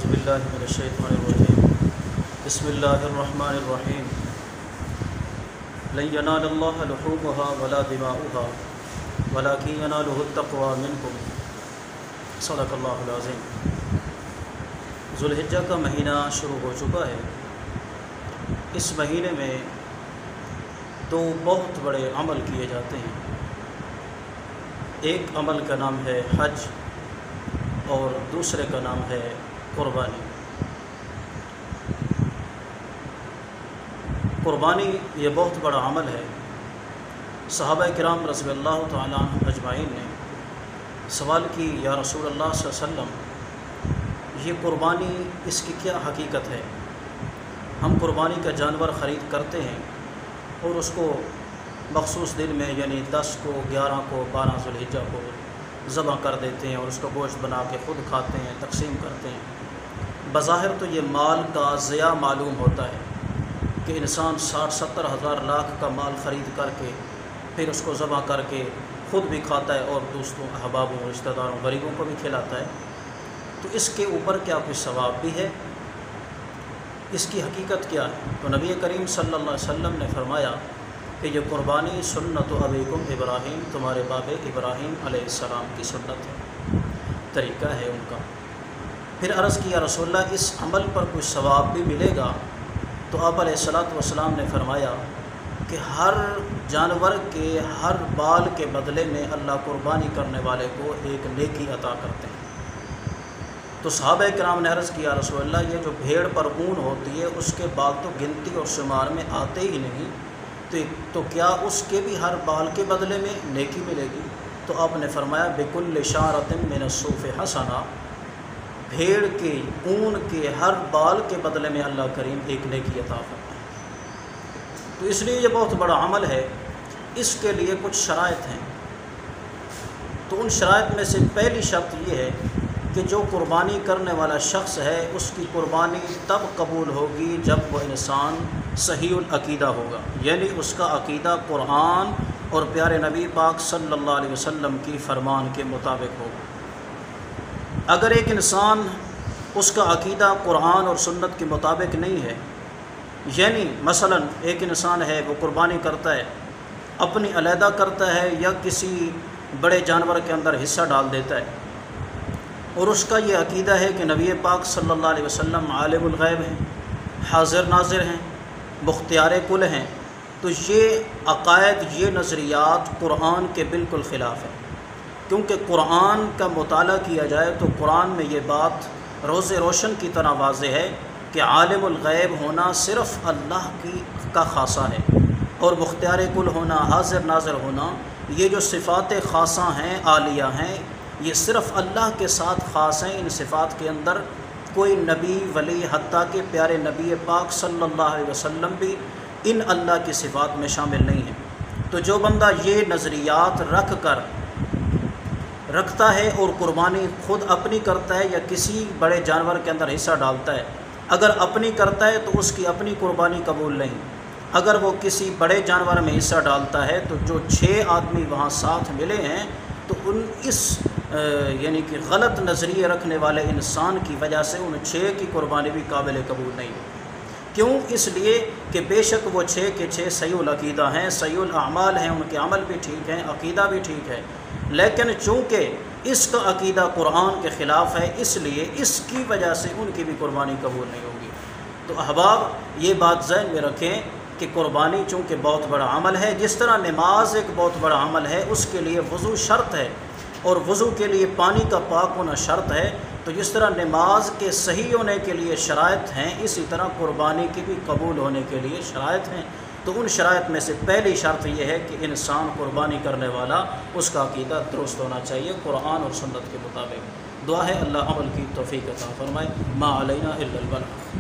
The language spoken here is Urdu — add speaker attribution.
Speaker 1: باللہ من الشیطان الرجیم بسم اللہ الرحمن الرحیم لن ینال اللہ لحومها ولا دماؤها ولکن ینالہ التقوی منکم صدق اللہ العظیم۔ ذوالحجہ کا مہینہ شروع ہو چکا ہے۔ اس مہینے میں دو بہت بڑے عمل کیے جاتے ہیں۔ ایک عمل کا نام ہے حج اور دوسرے کا نام ہے قربانی۔ قربانی یہ بہت بڑا عمل ہے۔ صحابہ کرام رضی اللہ تعالیٰ عنہ اجمعین نے سوال کی، یا رسول اللہ صلی اللہ علیہ وسلم، یہ قربانی اس کی کیا حقیقت ہے؟ ہم قربانی کا جانور خرید کرتے ہیں اور اس کو مخصوص دن میں یعنی 10 کو 11 کو 12 ذوالحجہ کو ذبح کر دیتے ہیں اور اس کا گوشت بنا کے خود کھاتے ہیں، تقسیم کرتے ہیں۔ بظاہر تو یہ مال کا ضیاع معلوم ہوتا ہے کہ انسان 60-70 ہزار لاکھ کا مال خرید کر کے پھر اس کو ذبح کر کے خود بھی کھاتا ہے اور دوستوں، احبابوں، رشتہ داروں، غریبوں کو بھی کھلاتا ہے۔ تو اس کے اوپر کیا کوئی ثواب بھی ہے؟ اس کی حقیقت کیا ہے؟ تو نبی کریم صلی اللہ علیہ وسلم نے فرمایا کہ یہ قربانی سنت ابیکم ابراہیم، تمہارے باب ابراہیم علیہ السلام کی سنت ہے، طریقہ ہے ان کا۔ پھر عرض کیا، رسول اللہ اس عمل پر کوئی ثواب بھی ملے گا؟ تو آپ علیہ السلام نے فرمایا کہ ہر جانور کے ہر بال کے بدلے میں اللہ قربانی کرنے والے کو ایک نیکی عطا کرتے ہیں۔ تو صحابہ کرام نے عرض کیا، رسول اللہ یہ جو بھیڑ پر اون ہوتی ہے اس کے بال تو گنتی اور شمار میں آتے ہی نہیں، تو کیا اس کے بھی ہر بال کے بدلے میں نیکی ملے گی؟ تو آپ نے فرمایا، بکل شعرۃ من الصوف حسنہ، بھیڑ کے اون کے ہر بال کے بدلے میں اللہ کریم ایک نیکی عطا فرمائے۔ تو اس لیے یہ بہت بڑا عمل ہے۔ اس کے لیے کچھ شرائط ہیں۔ تو ان شرائط میں سے پہلی شرط یہ ہے کہ جو قربانی کرنے والا شخص ہے اس کی قربانی تب قبول ہوگی جب وہ انسان صحیح العقیدہ ہوگا، یعنی اس کا عقیدہ قرآن اور پیارے نبی پاک صلی اللہ علیہ وسلم کی فرمان کے مطابق ہوگا۔ اگر ایک انسان اس کا عقیدہ قرآن اور سنت کے مطابق نہیں ہے، یعنی مثلا ایک انسان ہے وہ قربانی کرتا ہے، اپنی علیحدہ کرتا ہے یا کسی بڑے جانور کے اندر حصہ ڈال دیتا ہے، اور اس کا یہ عقیدہ ہے کہ نبی پاک صلی اللہ علیہ وسلم عالم الغیب ہیں، حاضر ناظر ہیں، مختار کل ہیں، تو یہ عقائد، یہ نظریات قرآن کے بالکل خلاف ہیں۔ کیونکہ قرآن کا مطالعہ کیا جائے تو قرآن میں یہ بات روز روشن کی طرح واضح ہے کہ عالم الغیب ہونا صرف اللہ کا خاصہ ہے، اور مختار کل ہونا، حاضر ناظر ہونا، یہ جو صفات خاصہ ہیں، عالیہ ہیں، یہ صرف اللہ کے ساتھ خاص ہیں۔ ان صفات کے اندر کوئی نبی، ولی، حتیٰ کہ پیارے نبی پاک صلی اللہ علیہ وسلم بھی ان اللہ کی صفات میں شامل نہیں ہیں۔ تو جو بندہ یہ نظریات رکھتا ہے اور قربانی خود اپنی کرتا ہے یا کسی بڑے جانور کے اندر حصہ ڈالتا ہے، اگر اپنی کرتا ہے تو اس کی اپنی قربانی قبول نہیں۔ اگر وہ کسی بڑے جانور میں حصہ ڈالتا ہے تو جو 6 آدمی وہاں ساتھ ملے ہیں تو اس یعنی کہ غلط نظریے رکھنے والے انسان کی وجہ سے ان 6 کی قربانی بھی قابل قبول نہیں ہوگی۔ کیوں؟ اس لیے کہ بے شک وہ 6 کے 6 صحیح العقیدہ ہیں، صحیح الاعمال ہیں، ان کے عمل بھی ٹھیک ہیں، عقیدہ بھی ٹھیک ہے، لیکن چونکہ اس کا عقیدہ قرآن کے خلاف ہے، اس لیے اس کی وجہ سے ان کی بھی قربانی قبول نہیں ہوگی۔ تو احباب یہ بات ذہن میں رکھیں کہ قربانی چونکہ بہت بڑا عمل ہے، جس طرح نماز ایک بہت بڑا عمل ہے، اس کے لیے وضو شرط ہے اور وضو کے لیے پانی کا پاک ہونا شرط ہے، تو جس طرح نماز کے صحیح ہونے کے لیے شرائط ہیں، اسی طرح قربانی کی بھی قبول ہونے کے لیے شرائط ہیں۔ تو ان شرائط میں سے پہلی شرط یہ ہے کہ انسان قربانی کرنے والا اس کا عقیدہ درست ہونا چاہیے قرآن اور سنت کے مطابق۔ دعا ہے اللہ عمل کی توفیق عطا فرمائے۔ ما علینا الا البلاغ۔